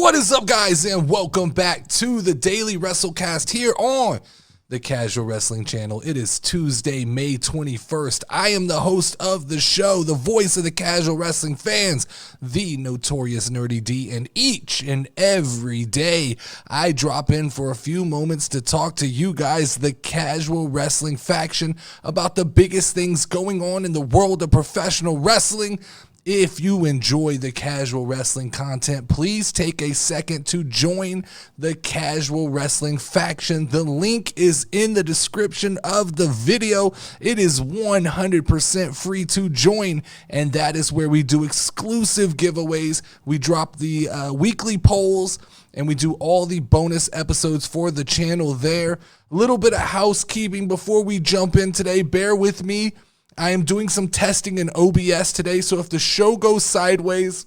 What is up, guys, and welcome back to the Daily WrestleCast here on the Casual Wrestling Channel. It is Tuesday, May 21st. I am the host of the show, the voice of the casual wrestling fans, the Notorious Nerdy D, and each and every day I drop in for a few moments to talk to you guys, the casual wrestling faction, about the biggest things going on in the world of professional wrestling. If you enjoy the casual wrestling content, please take a second to join the casual wrestling faction. The link is in the description of the video. It is 100% free to join, and that is where we do exclusive giveaways. We drop the weekly polls, and we do all the bonus episodes for the channel there. A little bit of housekeeping before we jump in today. Bear with me. I am doing some testing in OBS today, so if the show goes sideways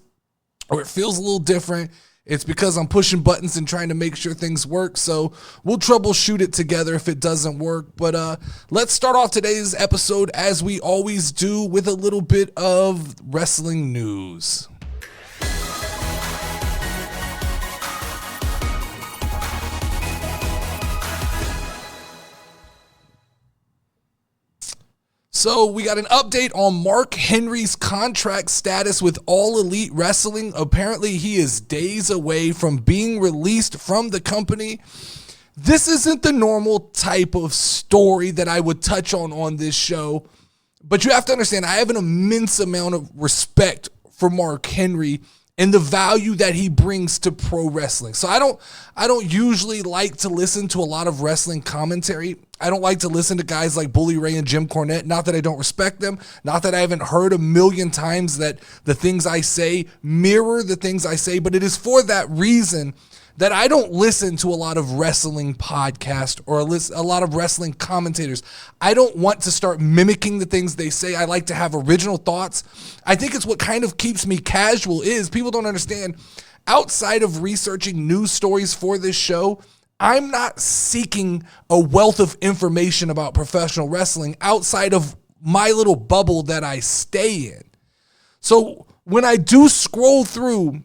or it feels a little different, it's because I'm pushing buttons and trying to make sure things work. So we'll troubleshoot it together if it doesn't work. But let's start off today's episode, as we always do, with a little bit of wrestling news. So we got an update on Mark Henry's contract status with All Elite Wrestling. Apparently he is days away from being released from the company. This isn't the normal type of story that I would touch on this show, but you have to understand, I have an immense amount of respect for Mark Henry and the value that he brings to pro wrestling. So I don't usually like to listen to a lot of wrestling commentary. I don't like to listen to guys like Bully Ray and Jim Cornette. Not that I don't respect them. Not that I haven't heard a million times that the things I say mirror the things I say. But it is for that reason that I don't listen to a lot of wrestling podcasts or a lot of wrestling commentators. I don't want to start mimicking the things they say. I like to have original thoughts. I think it's what kind of keeps me casual. Is people don't understand, outside of researching news stories for this show, I'm not seeking a wealth of information about professional wrestling outside of my little bubble that I stay in. So when I do scroll through,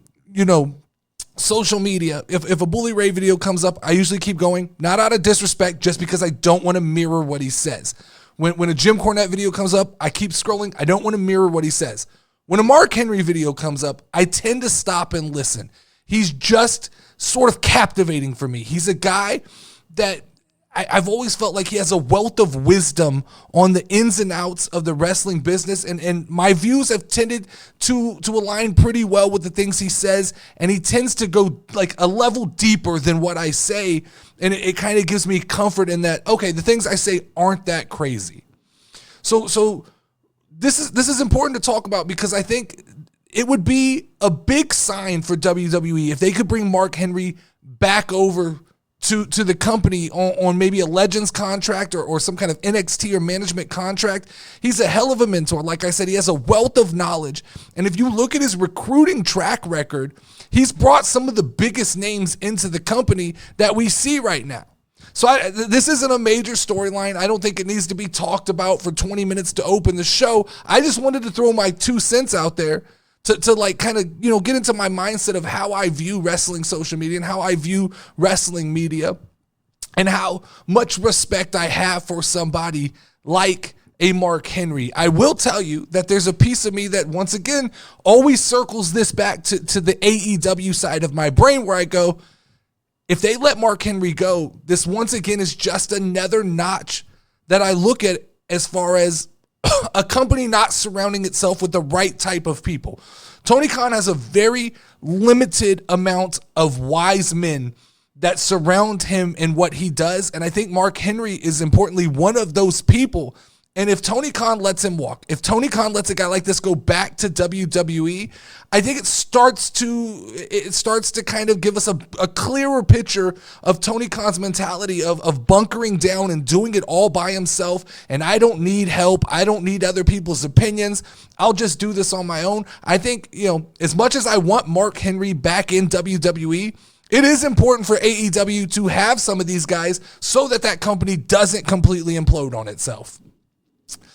social media, if a Bully Ray video comes up, I usually keep going, not out of disrespect, just because I don't want to mirror what he says. When a Jim Cornette video comes up, I keep scrolling. I don't want to mirror what he says. When a Mark Henry video comes up, I tend to stop and listen. He's just sort of captivating for me. He's a guy that I've always felt like he has a wealth of wisdom on the ins and outs of the wrestling business, and my views have tended to align pretty well with the things he says, and he tends to go like a level deeper than what I say, and it kind of gives me comfort in that, okay, the things I say aren't that crazy. So this is important to talk about, because I think it would be a big sign for WWE if they could bring Mark Henry back over to the company on maybe a Legends contract or some kind of NXT or management contract. He's a hell of a mentor. Like I said, he has a wealth of knowledge. And if you look at his recruiting track record, he's brought some of the biggest names into the company that we see right now. So this isn't a major storyline. I don't think it needs to be talked about for 20 minutes to open the show. I just wanted to throw my 2 cents out there to like kind of, get into my mindset of how I view wrestling social media and how I view wrestling media, and how much respect I have for somebody like a Mark Henry. I will tell you that there's a piece of me that, once again, always circles this back to the AEW side of my brain, where I go, if they let Mark Henry go, this once again is just another notch that I look at as far as a company not surrounding itself with the right type of people. Tony Khan has a very limited amount of wise men that surround him in what he does, and I think Mark Henry is importantly one of those people. And if Tony Khan lets him walk, if Tony Khan lets a guy like this go back to WWE, I think it starts to kind of give us a clearer picture of Tony Khan's mentality of bunkering down and doing it all by himself. And I don't need help. I don't need other people's opinions. I'll just do this on my own. I think, as much as I want Mark Henry back in WWE, it is important for AEW to have some of these guys so that company doesn't completely implode on itself.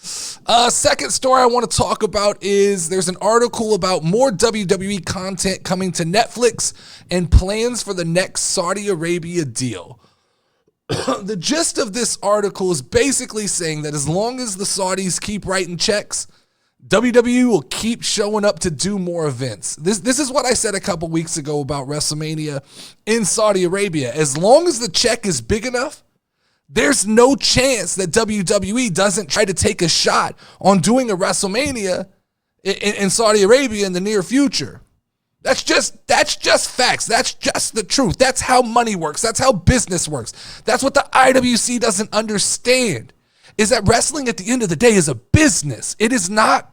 Second story I want to talk about is there's an article about more WWE content coming to Netflix and plans for the next Saudi Arabia deal. The gist of this article is basically saying that as long as the Saudis keep writing checks, WWE will keep showing up to do more events. This is what I said a couple weeks ago about WrestleMania in Saudi Arabia. As long as the check is big enough, there's no chance that WWE doesn't try to take a shot on doing a WrestleMania in Saudi Arabia in the near future. That's just facts. That's just the truth. That's how money works. That's how business works. That's what the IWC doesn't understand, is that wrestling at the end of the day is a business. It is not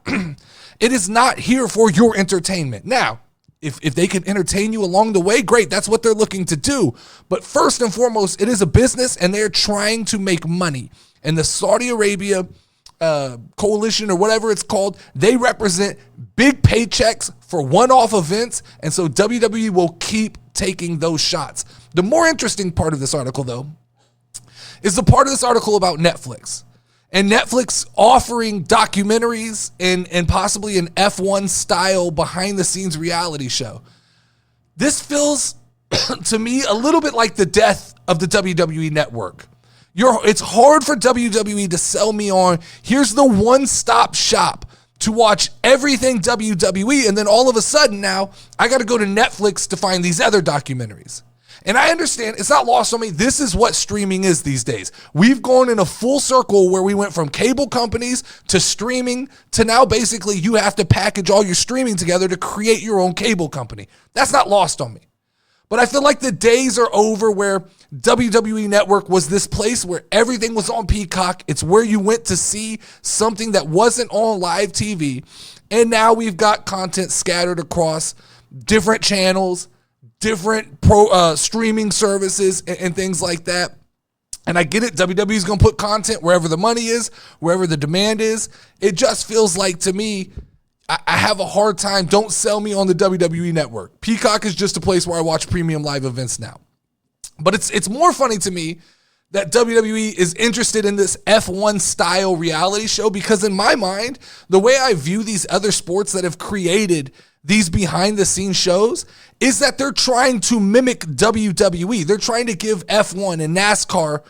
here for your entertainment. Now, if they can entertain you along the way, great. That's what they're looking to do. But first and foremost, it is a business, and they're trying to make money. And the Saudi Arabia coalition, or whatever it's called, they represent big paychecks for one-off events, and so WWE will keep taking those shots. The more interesting part of this article, though, is the part of this article about Netflix. And Netflix offering documentaries and possibly an F1 style behind the scenes reality show. This feels to me a little bit like the death of the WWE network. It's hard for WWE to sell me on, here's the one-stop shop to watch everything WWE, and then all of a sudden now I got to go to Netflix to find these other documentaries. And I understand, it's not lost on me, this is what streaming is these days. We've gone in a full circle where we went from cable companies to streaming to now basically you have to package all your streaming together to create your own cable company. That's not lost on me. But I feel like the days are over where WWE Network was this place where everything was on Peacock. It's where you went to see something that wasn't on live TV. And now we've got content scattered across different channels, different streaming services and things like that. And I get it, WWE is going to put content wherever the money is, wherever the demand is. It just feels like, to me, I have a hard time. Don't sell me on the WWE network. Peacock is just a place where I watch premium live events now. But it's more funny to me that WWE is interested in this F1 style reality show, because in my mind, the way I view these other sports that have created these behind the scenes shows is that they're trying to mimic WWE. They're trying to give F1 and NASCAR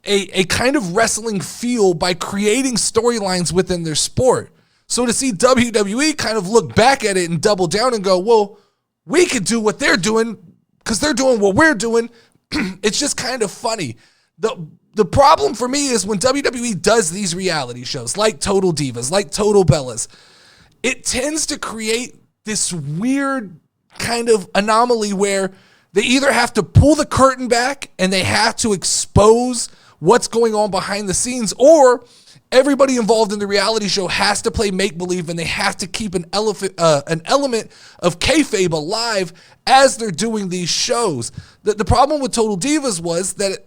a kind of wrestling feel by creating storylines within their sport. So to see WWE kind of look back at it and double down and go, well, we could do what they're doing because they're doing what we're doing. It's just kind of funny. The problem for me is when WWE does these reality shows like Total Divas, like Total Bellas, it tends to create this weird kind of anomaly where they either have to pull the curtain back and they have to expose what's going on behind the scenes, or everybody involved in the reality show has to play make-believe and they have to keep an element of kayfabe alive as they're doing these shows. The problem with Total Divas was that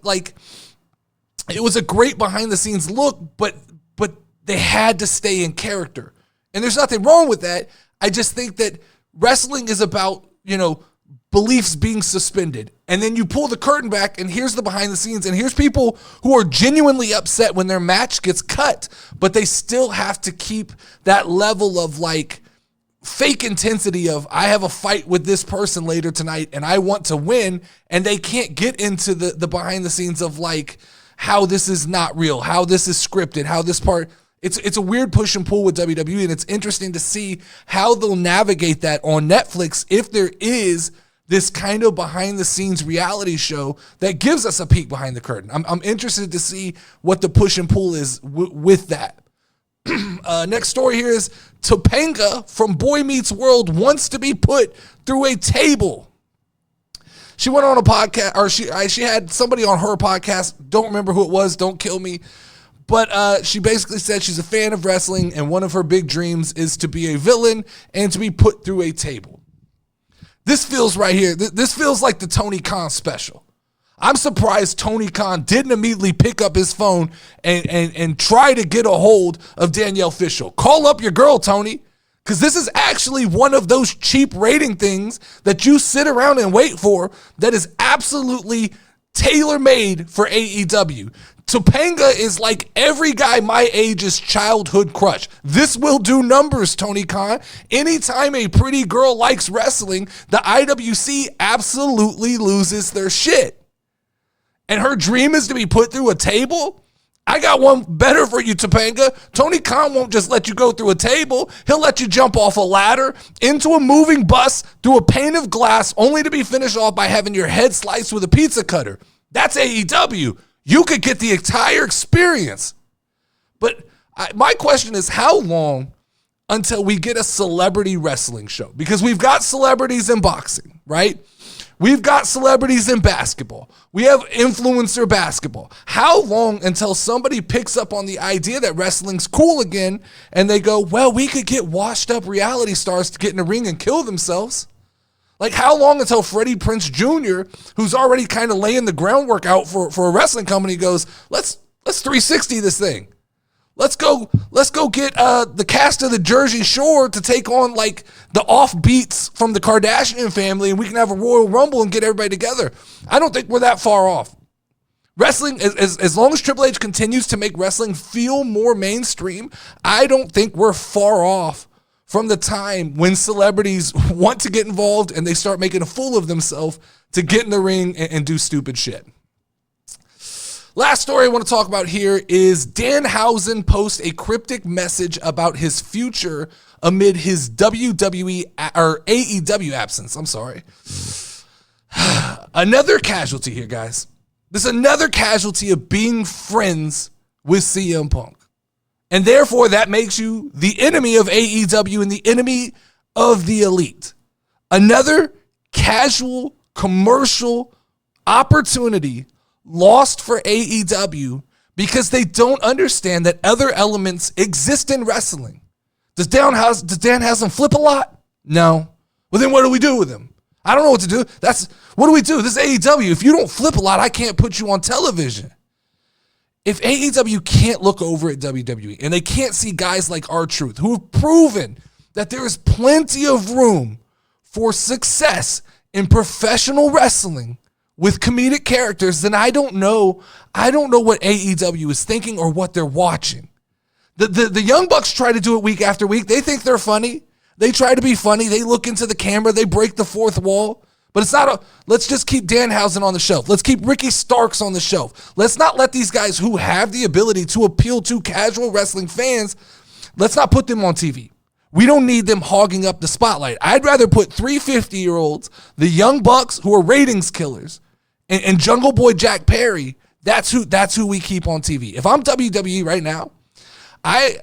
it was a great behind-the-scenes look, but they had to stay in character. And there's nothing wrong with that. I just think that wrestling is about, beliefs being suspended. And then you pull the curtain back and here's the behind the scenes, and here's people who are genuinely upset when their match gets cut, but they still have to keep that level of fake intensity of, I have a fight with this person later tonight and I want to win, and they can't get into the behind the scenes of how this is not real, how this is scripted, how this part. It's a weird push and pull with WWE, and it's interesting to see how they'll navigate that on Netflix if there is this kind of behind-the-scenes reality show that gives us a peek behind the curtain. I'm interested to see what the push and pull is with that. Next story here is Topanga from Boy Meets World wants to be put through a table. She went on a podcast, or she had somebody on her podcast. Don't remember who it was. Don't kill me. But she basically said she's a fan of wrestling, and one of her big dreams is to be a villain and to be put through a table. This feels right here. This feels like the Tony Khan special. I'm surprised Tony Khan didn't immediately pick up his phone and try to get a hold of Danielle Fishel. Call up your girl, Tony, because this is actually one of those cheap rating things that you sit around and wait for that is absolutely tailor-made for AEW. Topanga is like every guy my age's childhood crush. This will do numbers, Tony Khan. Anytime a pretty girl likes wrestling, the IWC absolutely loses their shit. And her dream is to be put through a table? I got one better for you, Topanga. Tony Khan won't just let you go through a table. He'll let you jump off a ladder, into a moving bus, through a pane of glass, only to be finished off by having your head sliced with a pizza cutter. That's AEW. You could get the entire experience. But my question is, how long until we get a celebrity wrestling show? Because we've got celebrities in boxing, right? We've got celebrities in basketball. We have influencer basketball. How long until somebody picks up on the idea that wrestling's cool again and they go, well, we could get washed up reality stars to get in the ring and kill themselves? Like, how long until Freddie Prinze Jr., who's already kind of laying the groundwork out for a wrestling company, goes, let's 360 this thing. Let's go get the cast of the Jersey Shore to take on like the offbeats from the Kardashian family, and we can have a Royal Rumble and get everybody together. I don't think we're that far off. Wrestling, as long as Triple H continues to make wrestling feel more mainstream, I don't think we're far off from the time when celebrities want to get involved and they start making a fool of themselves to get in the ring and do stupid shit. Last story I want to talk about here is Danhausen posts a cryptic message about his future amid his WWE or AEW absence. I'm sorry. Another casualty here, guys. This is another casualty of being friends with CM Punk. And therefore, that makes you the enemy of AEW and the enemy of the elite. Another casual commercial opportunity lost for AEW because they don't understand that other elements exist in wrestling. Does Danhausen flip a lot? No. Well, then what do we do with him? I don't know what to do. What do we do? This is AEW. If you don't flip a lot, I can't put you on television. If AEW can't look over at WWE and they can't see guys like R-Truth who have proven that there is plenty of room for success in professional wrestling with comedic characters, then I don't know what AEW is thinking or what they're watching. The Young Bucks try to do it week after week. They think they're funny. They try to be funny. They look into the camera. They break the fourth wall. But it's not let's just keep Danhausen on the shelf. Let's keep Ricky Starks on the shelf. Let's not let these guys who have the ability to appeal to casual wrestling fans, let's not put them on TV. We don't need them hogging up the spotlight. I'd rather put 3 50-year-olds, the Young Bucks who are ratings killers, and Jungle Boy Jack Perry. That's who we keep on TV. If I'm WWE right now, I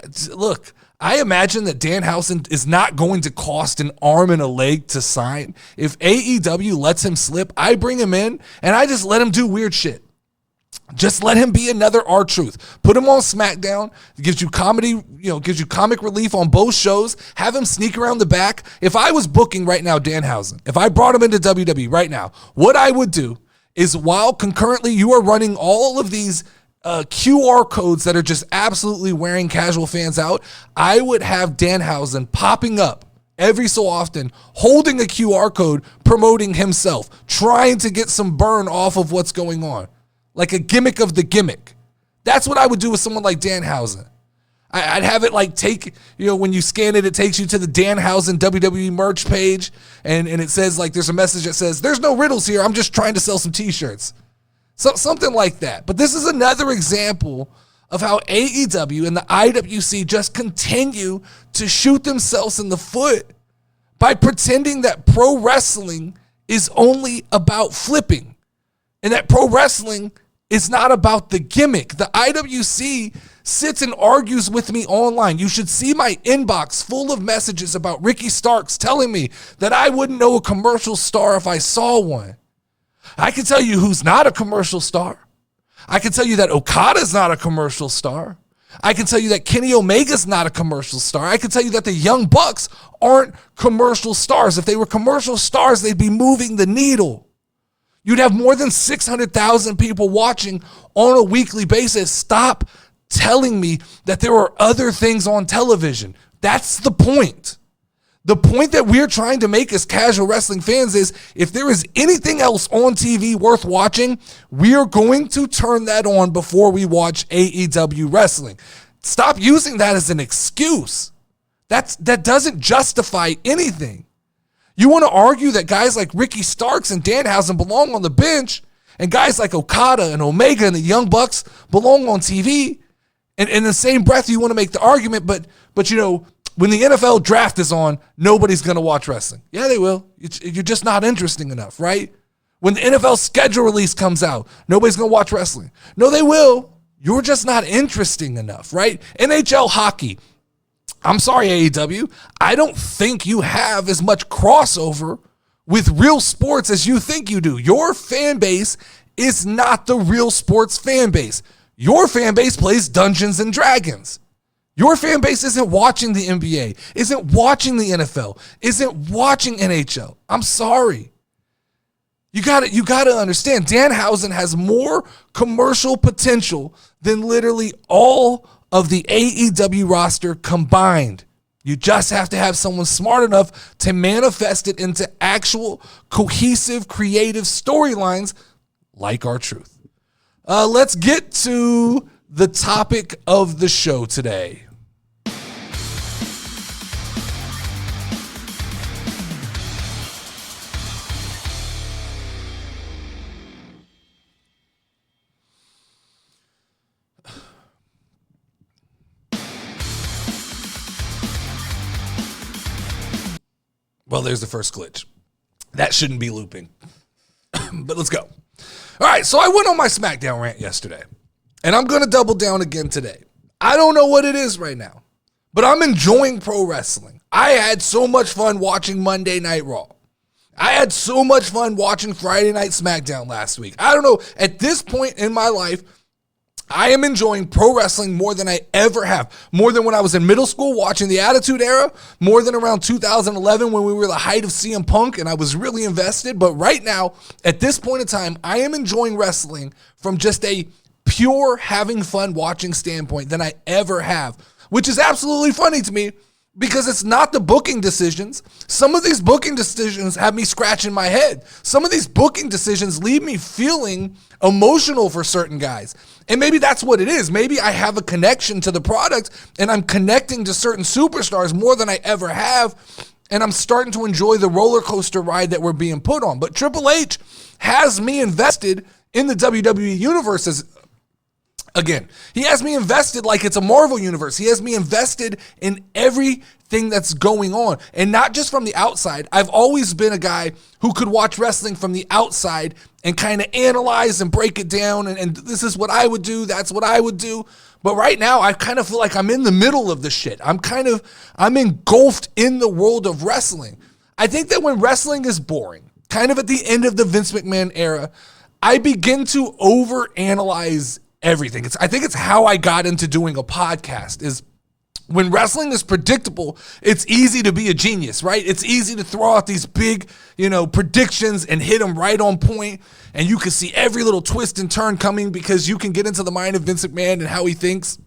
imagine that Danhausen is not going to cost an arm and a leg to sign. If AEW lets him slip, I bring him in and I just let him do weird shit. Just let him be another R-Truth. Put him on SmackDown. It gives you comedy, gives you comic relief on both shows. Have him sneak around the back. If I was booking right now Danhausen, if I brought him into WWE right now, what I would do is while concurrently you are running all of these QR codes that are just absolutely wearing casual fans out, I would have Danhausen popping up every so often, holding a QR code, promoting himself, trying to get some burn off of what's going on. Like a gimmick of the gimmick. That's what I would do with someone like Danhausen. I'd have it like when you scan it, it takes you to the Danhausen WWE merch page, and it says like there's a message that says, there's no riddles here, I'm just trying to sell some t-shirts. So something like that. But this is another example of how AEW and the IWC just continue to shoot themselves in the foot by pretending that pro wrestling is only about flipping and that pro wrestling is not about the gimmick. The IWC sits and argues with me online. You should see my inbox full of messages about Ricky Starks telling me that I wouldn't know a commercial star if I saw one. I can tell you who's not a commercial star. I can tell you that Okada's not a commercial star. I can tell you that Kenny Omega's not a commercial star. I can tell you that the Young Bucks aren't commercial stars. If they were commercial stars, they'd be moving the needle. You'd have more than 600,000 people watching on a weekly basis. Stop telling me that there are other things on television. That's the point. The point that we're trying to make as casual wrestling fans is if there is anything else on TV worth watching, we are going to turn that on before we watch AEW wrestling. Stop using that as an excuse. That doesn't justify anything. You want to argue that guys like Ricky Starks and Danhausen belong on the bench, and guys like Okada and Omega and the Young Bucks belong on TV, and in the same breath you want to make the argument, but when the NFL draft is on, nobody's going to watch wrestling. Yeah, they will. You're just not interesting enough, right? When the NFL schedule release comes out, nobody's going to watch wrestling. No, they will. You're just not interesting enough, right? NHL hockey. I'm sorry, AEW. I don't think you have as much crossover with real sports as you think you do. Your fan base is not the real sports fan base. Your fan base plays Dungeons and Dragons. Your fan base isn't watching the NBA, isn't watching the NFL, isn't watching NHL. I'm sorry. You got to understand, Danhausen has more commercial potential than literally all of the AEW roster combined. You just have to have someone smart enough to manifest it into actual cohesive, creative storylines like R-Truth. Let's get to the topic of the show today. Well, there's the first glitch. That shouldn't be looping. But let's go. All right, so I went on my SmackDown rant yesterday, and I'm going to double down again today. I don't know what it is right now, but I'm enjoying pro wrestling. I had so much fun watching Monday Night Raw. I had so much fun watching Friday Night SmackDown last week. I don't know, at this point in my life, I am enjoying pro wrestling more than I ever have. More than when I was in middle school watching the Attitude Era. More than around 2011 when we were the height of CM Punk and I was really invested. But right now, at this point in time, I am enjoying wrestling from just a pure having fun watching standpoint than I ever have. Which is absolutely funny to me because it's not the booking decisions. Some of these booking decisions have me scratching my head. Some of these booking decisions leave me feeling emotional for certain guys. And maybe that's what it is. Maybe I have a connection to the product and I'm connecting to certain superstars more than I ever have. And I'm starting to enjoy the roller coaster ride that we're being put on. But Triple H has me invested in the WWE universe again. He has me invested like it's a Marvel universe. He has me invested in everything that's going on. And not just from the outside. I've always been a guy who could watch wrestling from the outside and kind of analyze and break it down. And this is what I would do. That's what I would do. But right now, I kind of feel like I'm in the middle of the shit. I'm engulfed in the world of wrestling. I think that when wrestling is boring, kind of at the end of the Vince McMahon era, I begin to overanalyze everything. I think it's how I got into doing a podcast is when wrestling is predictable, it's easy to be a genius, right? It's easy to throw out these big, predictions and hit them right on point. And you can see every little twist and turn coming because you can get into the mind of Vince McMahon and how he thinks.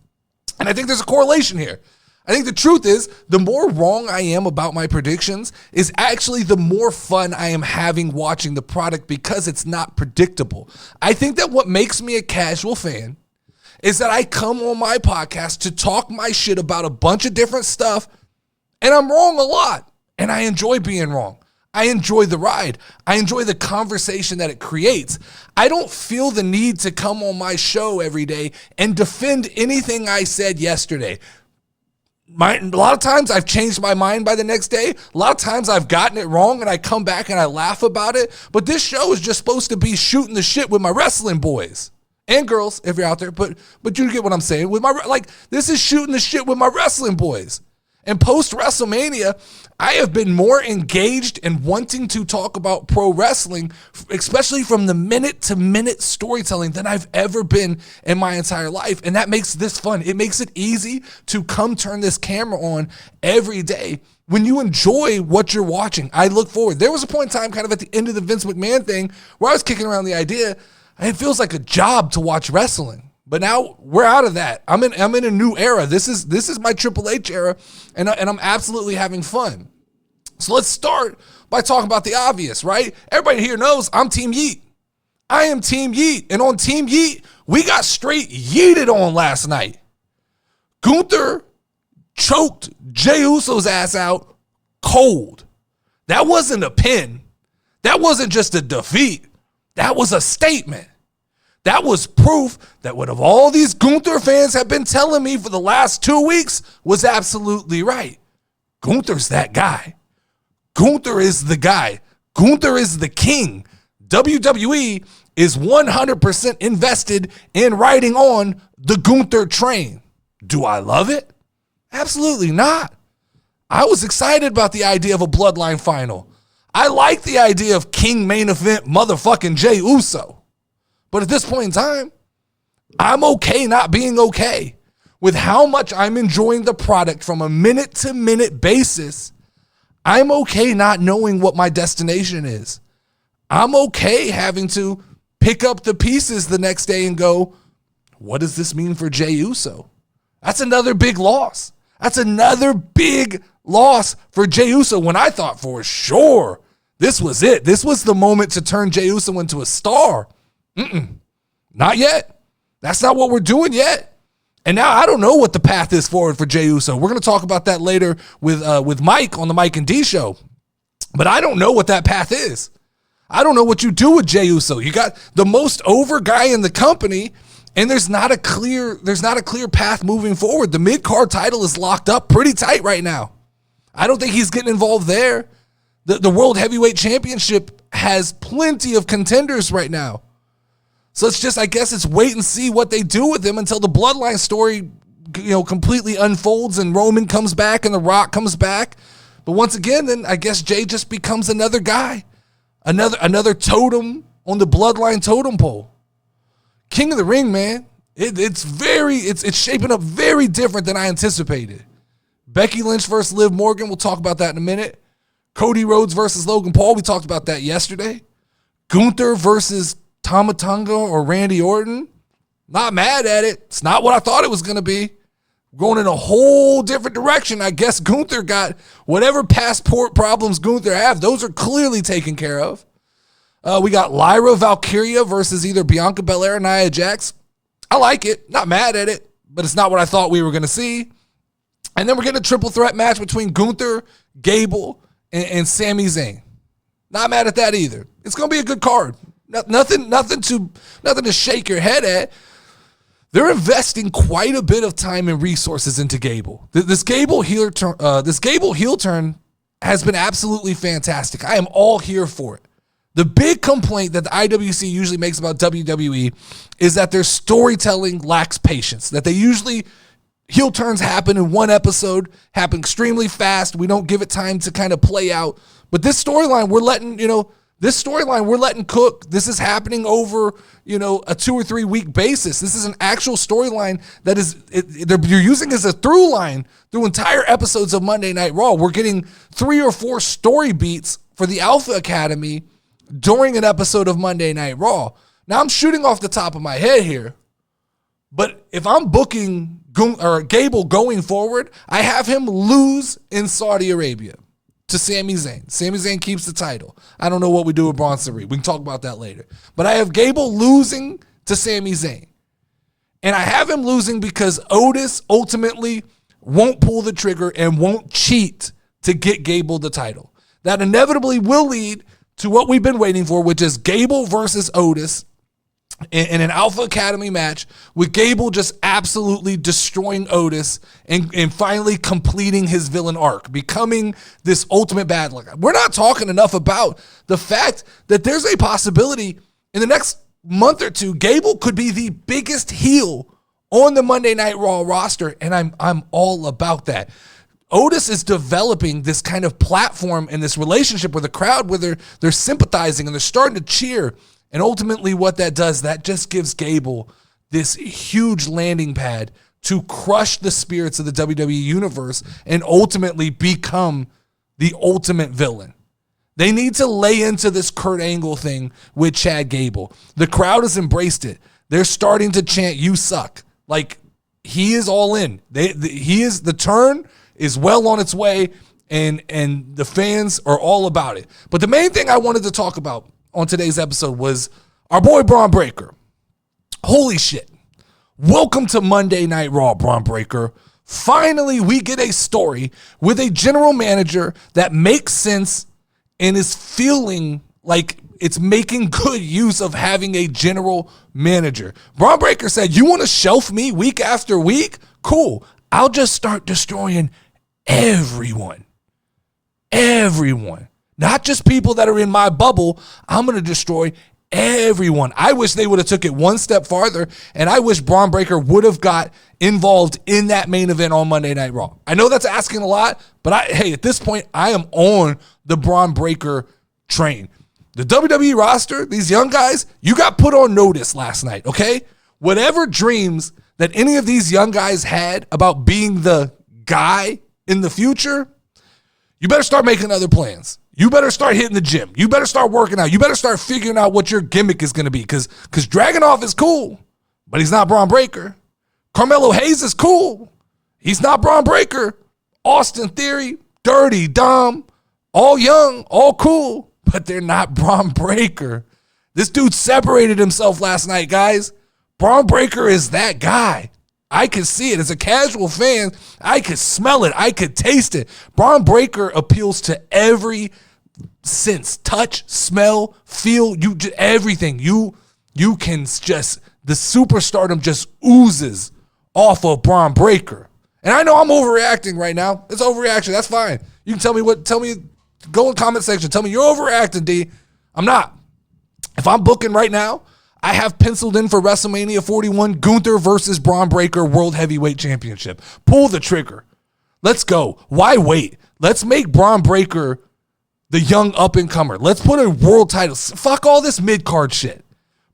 And I think there's a correlation here. I think the truth is the more wrong I am about my predictions is actually the more fun I am having watching the product because it's not predictable. I think that what makes me a casual fan is that I come on my podcast to talk my shit about a bunch of different stuff, and I'm wrong a lot, and I enjoy being wrong. I enjoy the ride. I enjoy the conversation that it creates. I don't feel the need to come on my show every day and defend anything I said yesterday. A lot of times I've changed my mind by the next day. A lot of times I've gotten it wrong and I come back and I laugh about it. But this show is just supposed to be shooting the shit with my wrestling boys and girls, if you're out there. But you get what I'm saying. This is shooting the shit with my wrestling boys. And post WrestleMania, I have been more engaged and wanting to talk about pro wrestling, especially from the minute-to-minute storytelling than I've ever been in my entire life. And that makes this fun. It makes it easy to come turn this camera on every day. When you enjoy what you're watching, I look forward. There was a point in time kind of at the end of the Vince McMahon thing where I was kicking around the idea, it feels like a job to watch wrestling. But now we're out of that. I'm in a new era. This is my Triple H era, and I'm absolutely having fun. So let's start by talking about the obvious, right? Everybody here knows I'm Team Yeet. I am Team Yeet. And on Team Yeet, we got straight yeeted on last night. Gunther choked Jey Uso's ass out cold. That wasn't a pin. That wasn't just a defeat. That was a statement. That was proof that what of all these Gunther fans have been telling me for the last 2 weeks was absolutely right. Gunther's that guy. Gunther is the guy. Gunther is the king. WWE is 100% invested in riding on the Gunther train. Do I love it? Absolutely not. I was excited about the idea of a bloodline final. I like the idea of king main event motherfucking Jey Uso. But at this point in time, I'm okay not being okay. With how much I'm enjoying the product from a minute-to-minute basis, I'm okay not knowing what my destination is. I'm okay having to pick up the pieces the next day and go, what does this mean for Jey Uso? That's another big loss. That's another big loss for Jey Uso when I thought for sure this was it. This was the moment to turn Jey Uso into a star. Not yet. That's not what we're doing yet. And now I don't know what the path is forward for Jey Uso. We're going to talk about that later with Mike on the Mike and D show. But I don't know what that path is. I don't know what you do with Jey Uso. You got the most over guy in the company, and there's not a clear path moving forward. The mid-card title is locked up pretty tight right now. I don't think he's getting involved there. The World Heavyweight Championship has plenty of contenders right now. So I guess it's wait and see what they do with him until the bloodline story, completely unfolds and Roman comes back and The Rock comes back. But once again, then I guess Jey just becomes another guy, another totem on the bloodline totem pole. King of the Ring, man. It's shaping up very different than I anticipated. Becky Lynch versus Liv Morgan. We'll talk about that in a minute. Cody Rhodes versus Logan Paul. We talked about that yesterday. Gunther versus Tama Tonga or Randy Orton. Not mad at it. It's not what I thought it was going to be. Going in a whole different direction. I guess Gunther got whatever passport problems Gunther have. Those are clearly taken care of. We got Lyra Valkyria versus either Bianca Belair or Nia Jax. I like it. Not mad at it, but it's not what I thought we were going to see. And then we're getting a triple threat match between Gunther, Gable, and Sami Zayn. Not mad at that either. It's going to be a good card. Nothing to shake your head at. They're investing quite a bit of time and resources into Gable. This Gable heel turn has been absolutely fantastic. I am all here for it. The big complaint that the IWC usually makes about WWE is that their storytelling lacks patience. That they usually heel turns happen in one episode, happen extremely fast. We don't give it time to kind of play out. But this storyline, we're letting cook. This is happening over, a 2 or 3 week basis. This is an actual storyline that you're using as a through line through entire episodes of Monday Night Raw. We're getting 3 or 4 story beats for the Alpha Academy during an episode of Monday Night Raw. Now I'm shooting off the top of my head here, but if I'm booking Gable going forward, I have him lose in Saudi Arabia to Sami Zayn. Sami Zayn keeps the title. I don't know what we do with Braun Strowman. We can talk about that later. But I have Gable losing to Sami Zayn. And I have him losing because Otis ultimately won't pull the trigger and won't cheat to get Gable the title. That inevitably will lead to what we've been waiting for, which is Gable versus Otis in an Alpha Academy match, with Gable just absolutely destroying Otis and finally completing his villain arc, becoming this ultimate bad luck. We're not talking enough about the fact that there's a possibility in the next month or two, Gable could be the biggest heel on the Monday Night Raw roster, and I'm all about that. Otis is developing this kind of platform and this relationship with the crowd where they're sympathizing and they're starting to cheer. And ultimately what that does, that just gives Gable this huge landing pad to crush the spirits of the WWE Universe and ultimately become the ultimate villain. They need to lay into this Kurt Angle thing with Chad Gable. The crowd has embraced it. They're starting to chant, "You suck." Like, he is all in. The turn is well on its way, and the fans are all about it. But the main thing I wanted to talk about on today's episode was our boy Bron Breakker. Holy shit. Welcome to Monday Night Raw, Bron Breakker. Finally, we get a story with a general manager that makes sense and is feeling like it's making good use of having a general manager. Bron Breakker said, you want to shelf me week after week? Cool. I'll just start destroying everyone. Everyone. Not just people that are in my bubble. I'm going to destroy everyone. I wish they would have took it one step farther, and I wish Bron Breakker would have got involved in that main event on Monday Night Raw. I know that's asking a lot, but at this point, I am on the Bron Breakker train. The WWE roster, these young guys, you got put on notice last night, okay? Whatever dreams that any of these young guys had about being the guy in the future, you better start making other plans. You better start hitting the gym. You better start working out. You better start figuring out what your gimmick is going to be, because Dragunov is cool, but he's not Bron Breakker. Carmelo Hayes is cool. He's not Bron Breakker. Austin Theory, Dirty Dom, all young, all cool, but they're not Bron Breakker. This dude separated himself last night, guys. Bron Breakker is that guy. I could see it. As a casual fan, I could smell it. I could taste it. Bron Breakker appeals to every sense. Touch, smell, feel, everything. You can just, the superstardom just oozes off of Bron Breakker. And I know I'm overreacting right now. It's overreaction. That's fine. You can tell me, go in the comment section. Tell me you're overreacting, D. I'm not. If I'm booking right now, I have penciled in for WrestleMania 41, Gunther versus Bron Breakker World Heavyweight Championship. Pull the trigger. Let's go. Why wait? Let's make Bron Breakker the young up-and-comer. Let's put a world title. Fuck all this mid-card shit.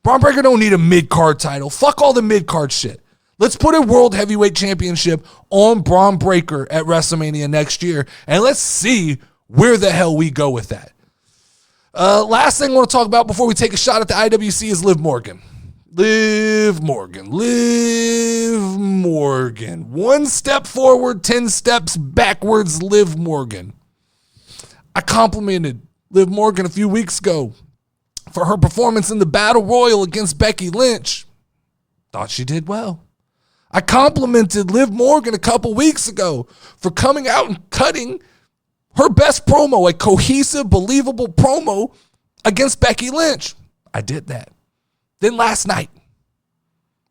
Bron Breakker don't need a mid-card title. Fuck all the mid-card shit. Let's put a World Heavyweight Championship on Bron Breakker at WrestleMania next year, and let's see where the hell we go with that. Last thing I want to talk about before we take a shot at the IWC is Liv Morgan. Liv Morgan. One step forward, 10 steps backwards, Liv Morgan. I complimented Liv Morgan a few weeks ago for her performance in the Battle Royal against Becky Lynch. Thought she did well. I complimented Liv Morgan a couple weeks ago for coming out and cutting her best promo, a cohesive, believable promo against Becky Lynch. I did that. Then last night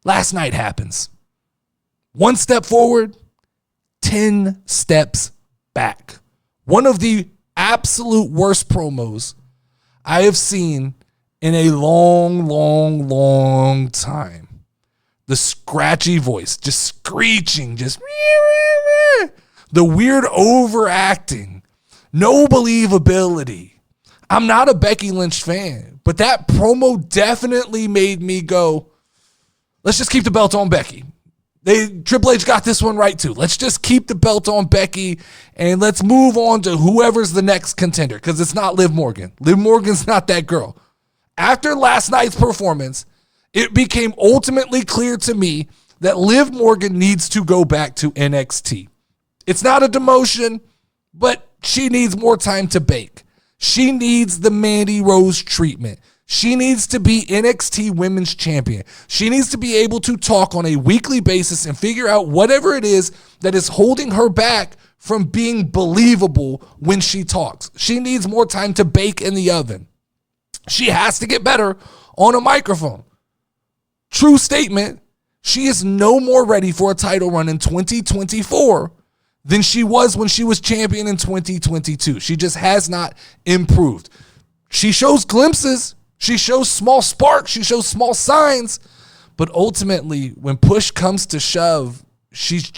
happens. One step forward, 10 steps back. One of the absolute worst promos I have seen in a long time. The scratchy voice, just screeching, just the weird overacting. No believability. I'm not a Becky Lynch fan, but that promo definitely made me go, let's just keep the belt on Becky. Triple H got this one right too. Let's just keep the belt on Becky and let's move on to whoever's the next contender, because it's not Liv Morgan. Liv Morgan's not that girl. After last night's performance, it became ultimately clear to me that Liv Morgan needs to go back to NXT. It's not a demotion, but she needs more time to bake. She needs the Mandy Rose treatment. She needs to be NXT Women's Champion. She needs to be able to talk on a weekly basis and figure out whatever it is that is holding her back from being believable when she talks. She needs more time to bake in the oven. She has to get better on a microphone. True statement, she is no more ready for a title run in 2024 than she was when she was champion in 2022. She just has not improved. She shows glimpses. She shows small sparks. She shows small signs. But ultimately, when push comes to shove, she's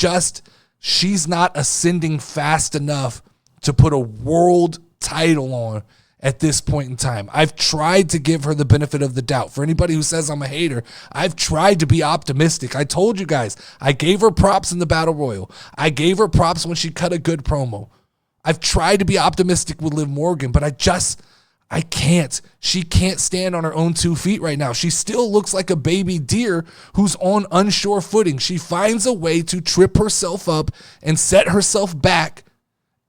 not ascending fast enough to put a world title on at this point in time. I've tried to give her the benefit of the doubt. For anybody who says I'm a hater, I've tried to be optimistic. I told you guys, I gave her props in the Battle Royal. I gave her props when she cut a good promo. I've tried to be optimistic with Liv Morgan, but I can't. She can't stand on her own 2 feet right now. She still looks like a baby deer who's on unsure footing. She finds a way to trip herself up and set herself back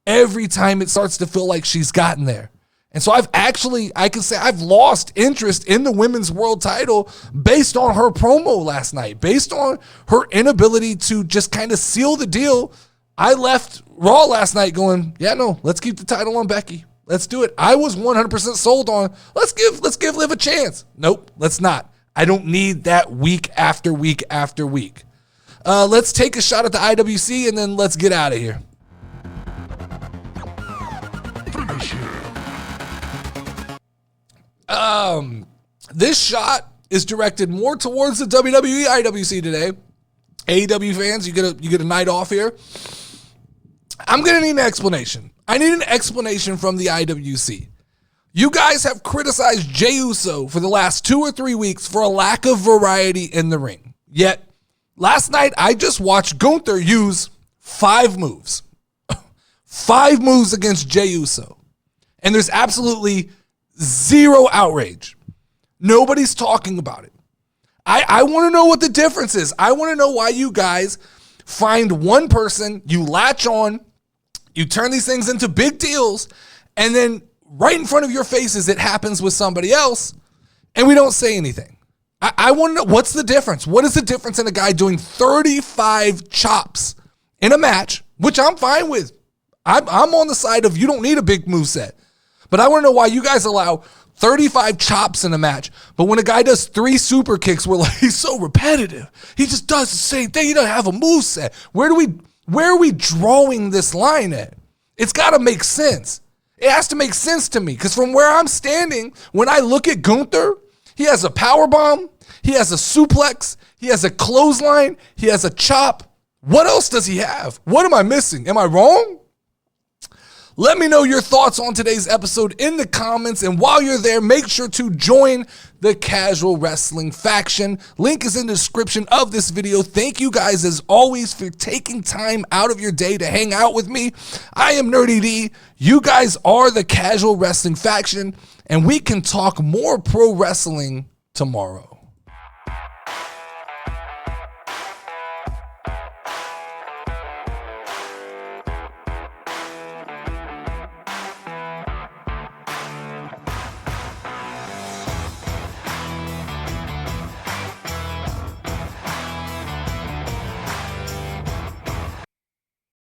every time it starts to feel like she's gotten there. And so I can say I've lost interest in the women's world title based on her promo last night, based on her inability to just kind of seal the deal. I left Raw last night going, yeah, no, let's keep the title on Becky. Let's do it. I was 100% sold on, let's give Liv a chance. Nope, let's not. I don't need that week after week after week. Let's take a shot at the IWC and then let's get out of here. This shot is directed more towards the WWE IWC today. AEW fans, you get a night off here. I'm going to need an explanation. I need an explanation from the IWC. You guys have criticized Jey Uso for the last 2 or 3 weeks for a lack of variety in the ring. Yet, last night, I just watched Gunther use 5 moves. 5 moves against Jey Uso. And there's absolutely zero outrage. Nobody's talking about it. I want to know what the difference is. I want to know why you guys find one person, you latch on, you turn these things into big deals, and then right in front of your faces, it happens with somebody else, and we don't say anything. I want to know, what's the difference? What is the difference in a guy doing 35 chops in a match, which I'm fine with. I'm on the side of you don't need a big moveset. But I want to know why you guys allow 35 chops in a match, but when a guy does 3 super kicks, we're like, he's so repetitive. He just does the same thing. He doesn't have a moveset. Where are we drawing this line at? It's got to make sense. It has to make sense to me, because from where I'm standing, when I look at Gunther, he has a power bomb, he has a suplex, he has a clothesline, he has a chop. What else does he have? What am I missing? Am I wrong? Let me know your thoughts on today's episode in the comments, and while you're there, make sure to join the Casual Wrestling faction. Link is in the description of this video. Thank you guys, as always, for taking time out of your day to hang out with me. I am Nerdy D. You guys are the Casual Wrestling faction, and we can talk more pro wrestling tomorrow.